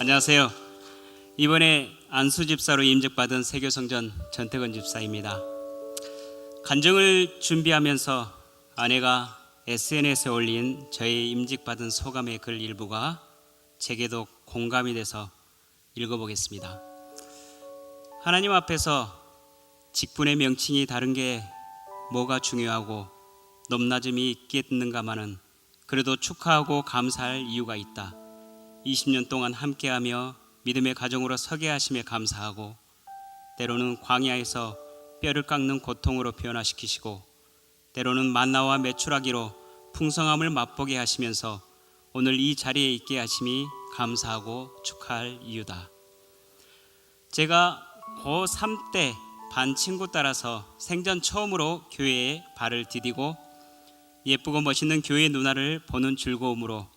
안녕하세요. 이번에 안수 집사로 임직받은 세교성전 전태건 집사입니다. 간증을 준비하면서 아내가 SNS에 올린 저의 임직받은 소감의 글 일부가 제게도 공감이 돼서 읽어보겠습니다. 하나님 앞에서 직분의 명칭이 다른 게 뭐가 중요하고 높낮음이 있겠는가마는 그래도 축하하고 감사할 이유가 있다. 20년 동안 함께하며 믿음의 가정으로 서게 하심에 감사하고, 때로는 광야에서 뼈를 깎는 고통으로 변화시키시고, 때로는 만나와 메추라기로 풍성함을 맛보게 하시면서 오늘 이 자리에 있게 하심이 감사하고 축하할 이유다. 제가 고3 때 반 친구 따라서 생전 처음으로 교회에 발을 디디고 예쁘고 멋있는 교회 누나를 보는 즐거움으로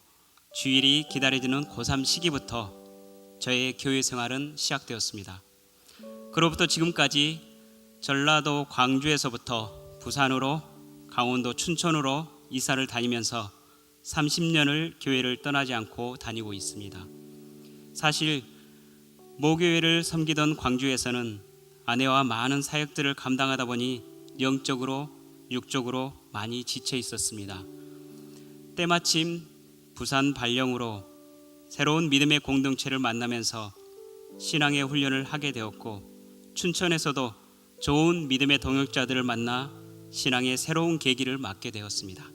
주일이 기다려지는 고3 시기부터 저의 교회 생활은 시작되었습니다. 그로부터 지금까지 전라도 광주에서부터 부산으로, 강원도 춘천으로 이사를 다니면서 30년을 교회를 떠나지 않고 다니고 있습니다. 사실 모교회를 섬기던 광주에서는 아내와 많은 사역들을 감당하다 보니 영적으로 육적으로 많이 지쳐 있었습니다. 때마침 부산 발령으로 새로운 믿음의 공동체를 만나면서 신앙의 훈련을 하게 되었고, 춘천에서도 좋은 믿음의 동역자들을 만나 신앙의 새로운 계기를 맞게 되었습니다.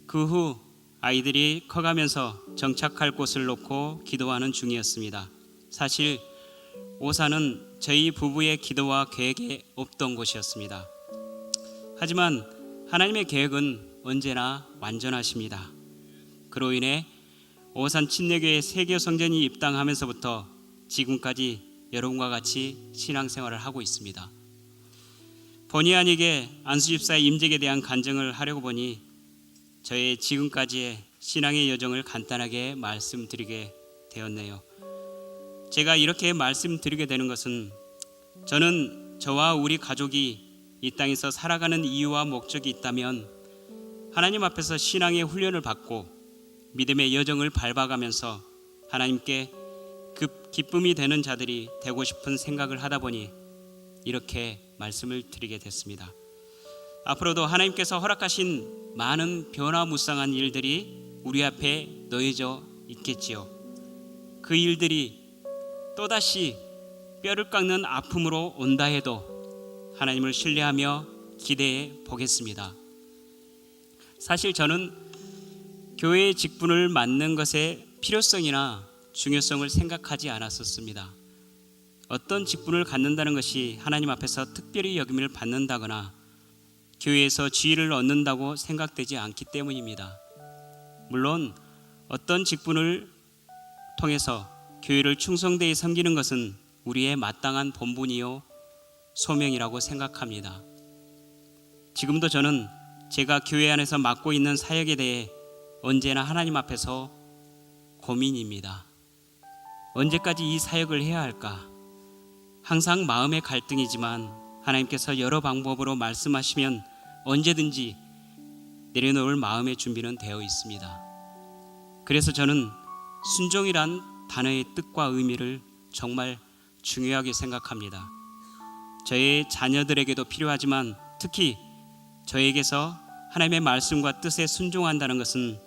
그 후 아이들이 커가면서 정착할 곳을 놓고 기도하는 중이었습니다. 사실 오산은 저희 부부의 기도와 계획에 없던 곳이었습니다. 하지만 하나님의 계획은 언제나 완전하십니다. 그로 인해 오산 침례교회 세교성전이 입당하면서부터 지금까지 여러분과 같이 신앙생활을 하고 있습니다. 본의 아니게 안수집사의 임직에 대한 간증을 하려고 보니 저의 지금까지의 신앙의 여정을 간단하게 말씀드리게 되었네요. 제가 이렇게 말씀드리게 되는 것은, 저는 저와 우리 가족이 이 땅에서 살아가는 이유와 목적이 있다면 하나님 앞에서 신앙의 훈련을 받고 믿음의 여정을 밟아가면서 하나님께 기쁨이 되는 자들이 되고 싶은 생각을 하다 보니 이렇게 말씀을 드리게 됐습니다. 앞으로도 하나님께서 허락하신 많은 변화무쌍한 일들이 우리 앞에 놓여져 있겠지요. 그 일들이 또다시 뼈를 깎는 아픔으로 온다 해도 하나님을 신뢰하며 기대해 보겠습니다. 사실 저는 교회의 직분을 맡는 것의 필요성이나 중요성을 생각하지 않았었습니다. 어떤 직분을 갖는다는 것이 하나님 앞에서 특별히 여김을 받는다거나 교회에서 지위를 얻는다고 생각되지 않기 때문입니다. 물론 어떤 직분을 통해서 교회를 충성되이 섬기는 것은 우리의 마땅한 본분이요 소명이라고 생각합니다. 지금도 저는 제가 교회 안에서 맡고 있는 사역에 대해 언제나 하나님 앞에서 고민입니다. 언제까지 이 사역을 해야 할까? 항상 마음의 갈등이지만 하나님께서 여러 방법으로 말씀하시면 언제든지 내려놓을 마음의 준비는 되어 있습니다. 그래서 저는 순종이란 단어의 뜻과 의미를 정말 중요하게 생각합니다. 저의 자녀들에게도 필요하지만 특히 저에게서 하나님의 말씀과 뜻에 순종한다는 것은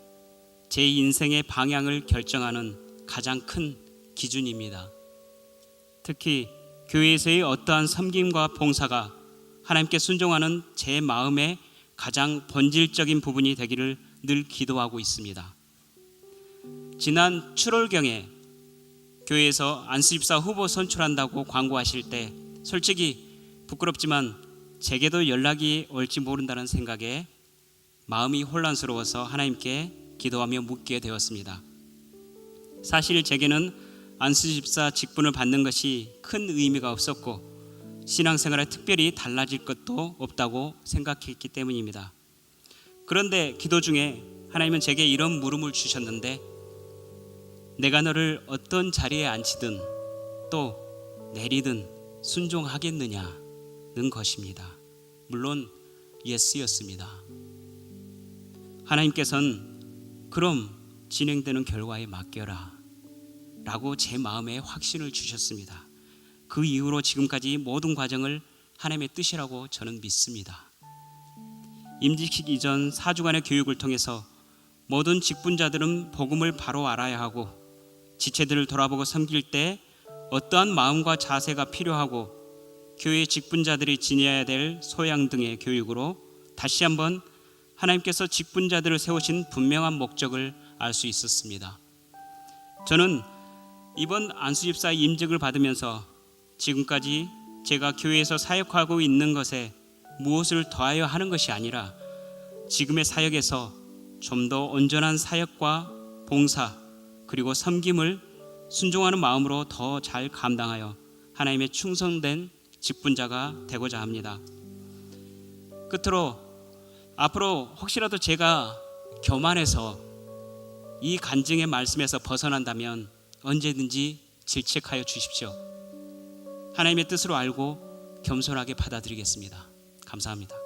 제 인생의 방향을 결정하는 가장 큰 기준입니다. 특히 교회에서의 어떠한 섬김과 봉사가 하나님께 순종하는 제 마음의 가장 본질적인 부분이 되기를 늘 기도하고 있습니다. 지난 7월경에 교회에서 안수집사 후보 선출한다고 광고하실 때 솔직히 부끄럽지만 제게도 연락이 올지 모른다는 생각에 마음이 혼란스러워서 하나님께 기도하며 묻게 되었습니다. 사실 제게는 안수집사 직분을 받는 것이 큰 의미가 없었고 신앙생활에 특별히 달라질 것도 없다고 생각했기 때문입니다. 그런데 기도 중에 하나님은 제게 이런 물음을 주셨는데, 내가 너를 어떤 자리에 앉히든 또 내리든 순종하겠느냐는 것입니다. 물론 예스였습니다. 하나님께서는 그럼 진행되는 결과에 맡겨라, 라고 제 마음에 확신을 주셨습니다. 그 이후로 지금까지 모든 과정을 하나님의 뜻이라고 저는 믿습니다. 임직식 이전 4주간의 교육을 통해서 모든 직분자들은 복음을 바로 알아야 하고 지체들을 돌아보고 섬길 때 어떠한 마음과 자세가 필요하고 교회 직분자들이 지녀야 될 소양 등의 교육으로 다시 한번 하나님께서 직분자들을 세우신 분명한 목적을 알 수 있었습니다. 저는 이번 안수집사 임직을 받으면서 지금까지 제가 교회에서 사역하고 있는 것에 무엇을 더하여 하는 것이 아니라 지금의 사역에서 좀 더 온전한 사역과 봉사 그리고 섬김을 순종하는 마음으로 더 잘 감당하여 하나님의 충성된 직분자가 되고자 합니다. 끝으로 앞으로 혹시라도 제가 교만해서 이 간증의 말씀에서 벗어난다면 언제든지 질책하여 주십시오. 하나님의 뜻으로 알고 겸손하게 받아들이겠습니다. 감사합니다.